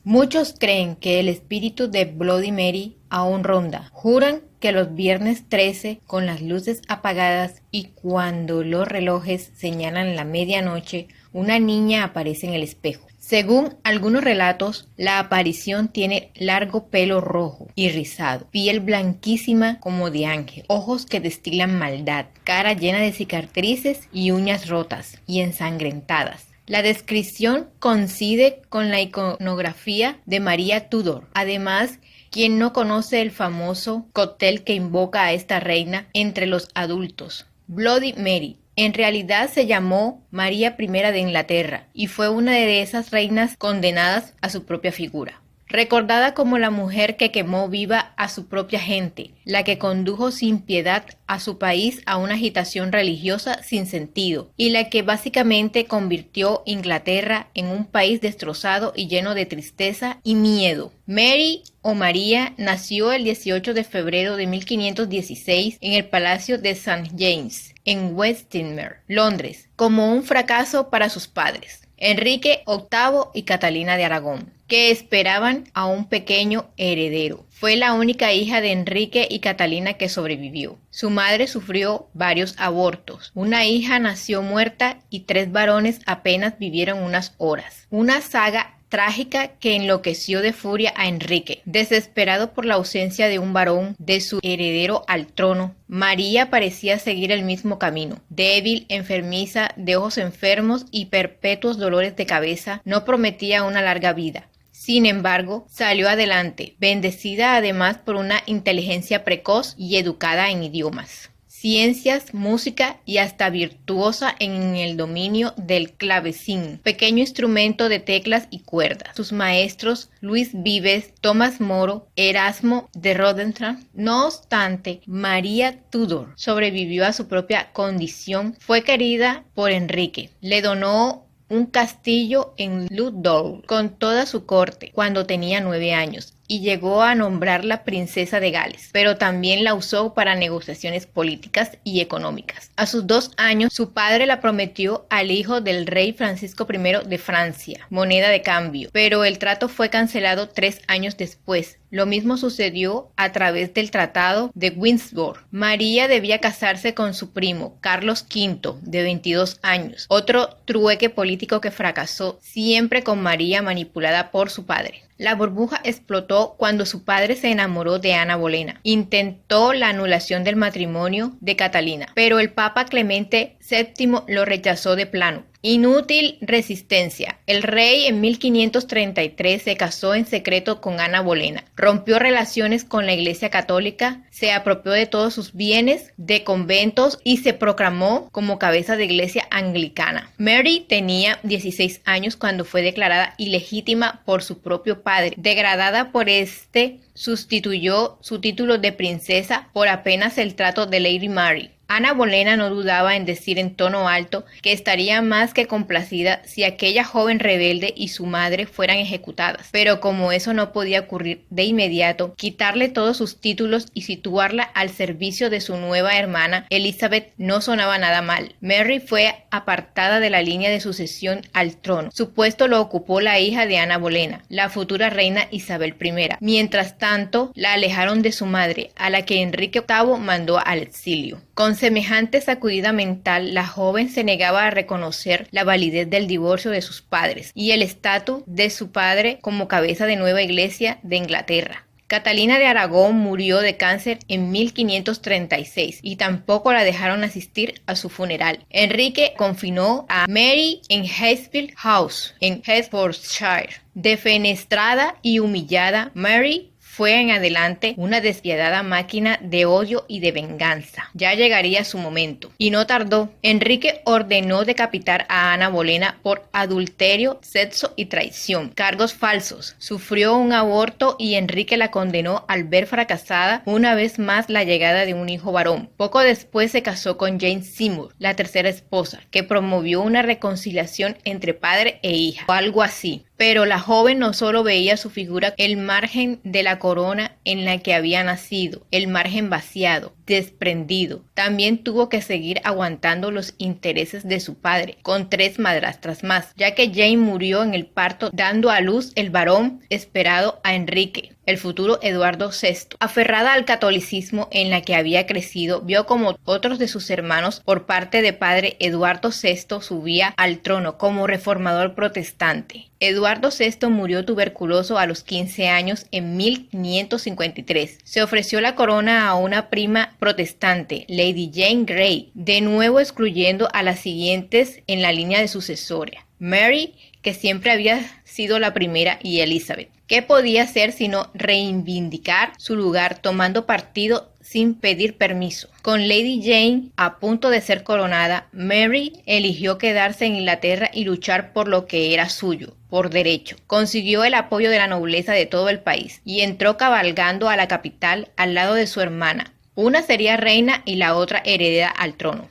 Muchos creen que el espíritu de Bloody Mary aún ronda. Juran que los viernes 13, con las luces apagadas y cuando los relojes señalan la medianoche, una niña aparece en el espejo. Según algunos relatos, la aparición tiene largo pelo rojo y rizado, piel blanquísima como de ángel, ojos que destilan maldad, cara llena de cicatrices y uñas rotas y ensangrentadas. La descripción coincide con la iconografía de María Tudor. Además, quien no conoce el famoso cóctel que invoca a esta reina entre los adultos, Bloody Mary. En realidad se llamó María I de Inglaterra y fue una de esas reinas condenadas a su propia figura. Recordada como la mujer que quemó viva a su propia gente, la que condujo sin piedad a su país a una agitación religiosa sin sentido, y la que básicamente convirtió Inglaterra en un país destrozado y lleno de tristeza y miedo. Mary o María nació el 18 de febrero de 1516 en el Palacio de St. James, en Westminster, Londres, como un fracaso para sus padres, Enrique VIII y Catalina de Aragón, que esperaban a un pequeño heredero. Fue la única hija de Enrique y Catalina que sobrevivió. Su madre sufrió varios abortos. Una hija nació muerta y 3 varones apenas vivieron unas horas. Una saga trágica que enloqueció de furia a Enrique. Desesperado por la ausencia de un varón, de su heredero al trono, María parecía seguir el mismo camino. Débil, enfermiza, de ojos enfermos y perpetuos dolores de cabeza, no prometía una larga vida. Sin embargo, salió adelante, bendecida además por una inteligencia precoz y educada en idiomas, ciencias, música y hasta virtuosa en el dominio del clavecín, pequeño instrumento de teclas y cuerdas. Sus maestros, Luis Vives, Tomás Moro, Erasmo de Rotterdam. No obstante, María Tudor sobrevivió a su propia condición. Fue querida por Enrique. Le donó un castillo en Ludlow con toda su corte cuando tenía 9 años y llegó a nombrarla princesa de Gales, pero también la usó para negociaciones políticas y económicas. A sus 2 años, su padre la prometió al hijo del rey Francisco I de Francia, moneda de cambio, pero el trato fue cancelado 3 años después. Lo mismo sucedió a través del Tratado de Windsor. María debía casarse con su primo, Carlos V, de 22 años, otro trueque político que fracasó, siempre con María manipulada por su padre. La burbuja explotó cuando su padre se enamoró de Ana Bolena. Intentó la anulación del matrimonio de Catalina, pero el Papa Clemente VII lo rechazó de plano. Inútil resistencia. El rey en 1533 se casó en secreto con Ana Bolena, rompió relaciones con la Iglesia Católica, se apropió de todos sus bienes, de conventos y se proclamó como cabeza de iglesia anglicana. Mary tenía 16 años cuando fue declarada ilegítima por su propio padre. Degradada por este, sustituyó su título de princesa por apenas el trato de Lady Mary. Ana Bolena no dudaba en decir en tono alto que estaría más que complacida si aquella joven rebelde y su madre fueran ejecutadas, pero como eso no podía ocurrir de inmediato, quitarle todos sus títulos y situarla al servicio de su nueva hermana Elizabeth no sonaba nada mal. Mary fue apartada de la línea de sucesión al trono. Su puesto lo ocupó la hija de Ana Bolena, la futura reina Isabel I. Mientras tanto, la alejaron de su madre, a la que Enrique VIII mandó al exilio. Con semejante sacudida mental, la joven se negaba a reconocer la validez del divorcio de sus padres y el estatus de su padre como cabeza de nueva iglesia de Inglaterra. Catalina de Aragón murió de cáncer en 1536 y tampoco la dejaron asistir a su funeral. Enrique confinó a Mary en Hatfield House, en Hertfordshire. Defenestrada y humillada, Mary fue en adelante una despiadada máquina de odio y de venganza. Ya llegaría su momento. Y no tardó. Enrique ordenó decapitar a Ana Bolena por adulterio, sexo y traición. Cargos falsos. Sufrió un aborto y Enrique la condenó al ver fracasada una vez más la llegada de un hijo varón. Poco después se casó con Jane Seymour, la tercera esposa, que promovió una reconciliación entre padre e hija, o algo así. Pero la joven no solo veía su figura, el margen de la corona en la que había nacido, el margen vaciado, desprendido. También tuvo que seguir aguantando los intereses de su padre, con 3 madrastras más, ya que Jane murió en el parto dando a luz el varón esperado a Enrique, el futuro Eduardo VI. Aferrada al catolicismo en la que había crecido, vio como otros de sus hermanos por parte de padre, Eduardo VI subía al trono como reformador protestante. Eduardo VI murió tuberculoso a los 15 años en 1553. Se ofreció la corona a una prima protestante, Lady Jane Grey, de nuevo excluyendo a las siguientes en la línea de sucesora, Mary, que siempre había sido la primera, y Elizabeth. ¿Qué podía hacer sino reivindicar su lugar tomando partido sin pedir permiso? Con Lady Jane a punto de ser coronada, Mary eligió quedarse en Inglaterra y luchar por lo que era suyo, por derecho. Consiguió el apoyo de la nobleza de todo el país y entró cabalgando a la capital al lado de su hermana. Una sería reina y la otra heredera al trono.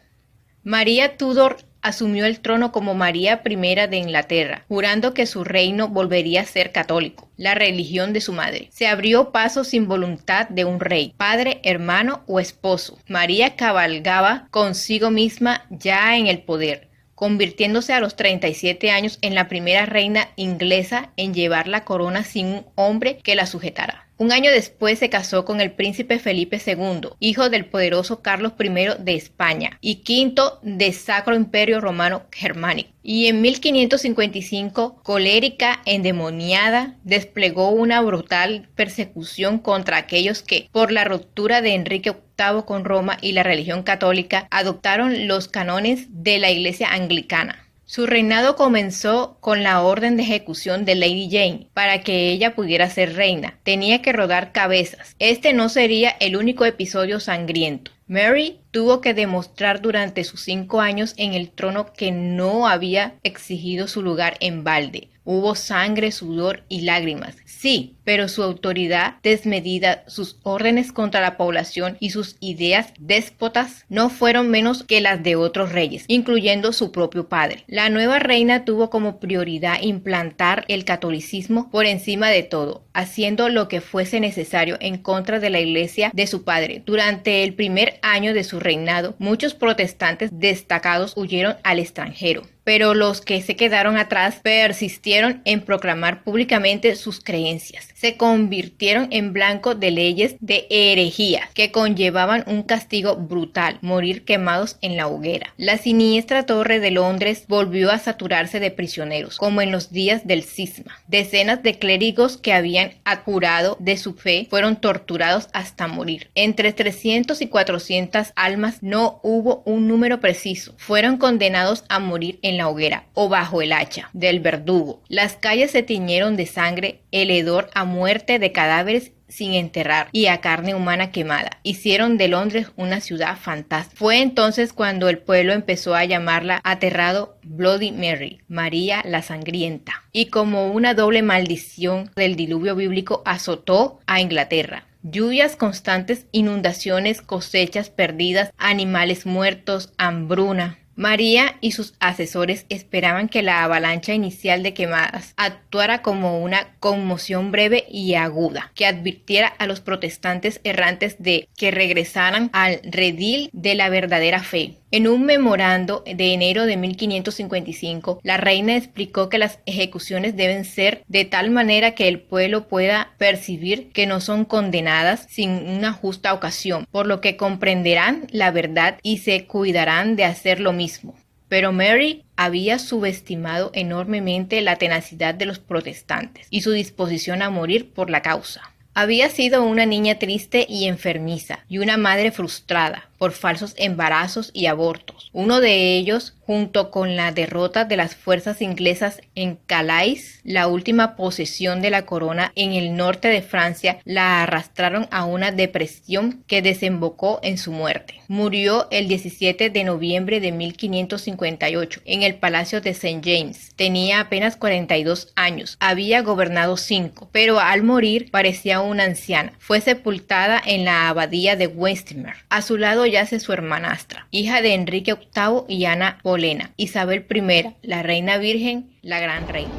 María Tudor asumió el trono como María I de Inglaterra, jurando que su reino volvería a ser católico, la religión de su madre. Se abrió paso sin voluntad de un rey, padre, hermano o esposo. María cabalgaba consigo misma ya en el poder, convirtiéndose a los 37 años en la primera reina inglesa en llevar la corona sin un hombre que la sujetara. Un año después se casó con el príncipe Felipe II, hijo del poderoso Carlos I de España y quinto del Sacro Imperio Romano Germánico. Y en 1555, colérica, endemoniada, desplegó una brutal persecución contra aquellos que, por la ruptura de Enrique VIII con Roma y la religión católica, adoptaron los cánones de la Iglesia anglicana. Su reinado comenzó con la orden de ejecución de Lady Jane. Para que ella pudiera ser reina, tenía que rodar cabezas. Este no sería el único episodio sangriento. Mary tuvo que demostrar durante sus 5 años en el trono que no había exigido su lugar en balde. Hubo sangre, sudor y lágrimas. Sí, pero su autoridad desmedida, sus órdenes contra la población y sus ideas déspotas no fueron menos que las de otros reyes, incluyendo su propio padre. La nueva reina tuvo como prioridad implantar el catolicismo por encima de todo, haciendo lo que fuese necesario en contra de la iglesia de su padre. Durante el primer año de su reinado, muchos protestantes destacados huyeron al extranjero, pero los que se quedaron atrás persistieron en proclamar públicamente sus creencias. Se convirtieron en blanco de leyes de herejía que conllevaban un castigo brutal, morir quemados en la hoguera. La siniestra Torre de Londres volvió a saturarse de prisioneros, como en los días del cisma. Decenas de clérigos que habían jurado de su fe fueron torturados hasta morir. Entre 300 y 400 almas, no hubo un número preciso, fueron condenados a morir en la hoguera o bajo el hacha del verdugo. Las calles se tiñeron de sangre, el hedor a muerte de cadáveres sin enterrar y a carne humana quemada. Hicieron de Londres una ciudad fantástica. Fue entonces cuando el pueblo empezó a llamarla aterrado Bloody Mary, María la Sangrienta, y como una doble maldición del diluvio bíblico azotó a Inglaterra. Lluvias constantes, inundaciones, cosechas perdidas, animales muertos, hambruna. María y sus asesores esperaban que la avalancha inicial de quemadas actuara como una conmoción breve y aguda, que advirtiera a los protestantes errantes de que regresaran al redil de la verdadera fe. En un memorando de enero de 1555, la reina explicó que las ejecuciones deben ser de tal manera que el pueblo pueda percibir que no son condenadas sin una justa ocasión, por lo que comprenderán la verdad y se cuidarán de hacer lo mismo. Pero Mary había subestimado enormemente la tenacidad de los protestantes y su disposición a morir por la causa. Había sido una niña triste y enfermiza y una madre frustrada por falsos embarazos y abortos. Uno de ellos, junto con la derrota de las fuerzas inglesas en Calais, la última posesión de la corona en el norte de Francia, la arrastraron a una depresión que desembocó en su muerte. Murió el 17 de noviembre de 1558 en el Palacio de St. James. Tenía apenas 42 años. Había gobernado 5, pero al morir parecía una anciana. Fue sepultada en la abadía de Westminster. A su lado yace su hermanastra, hija de Enrique VIII y Ana Bolena, Isabel I, la reina virgen, la gran reina.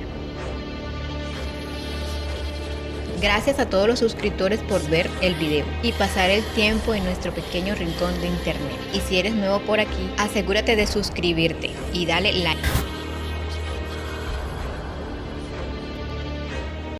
Gracias a todos los suscriptores por ver el video y pasar el tiempo en nuestro pequeño rincón de internet. Y si eres nuevo por aquí, asegúrate de suscribirte y dale like.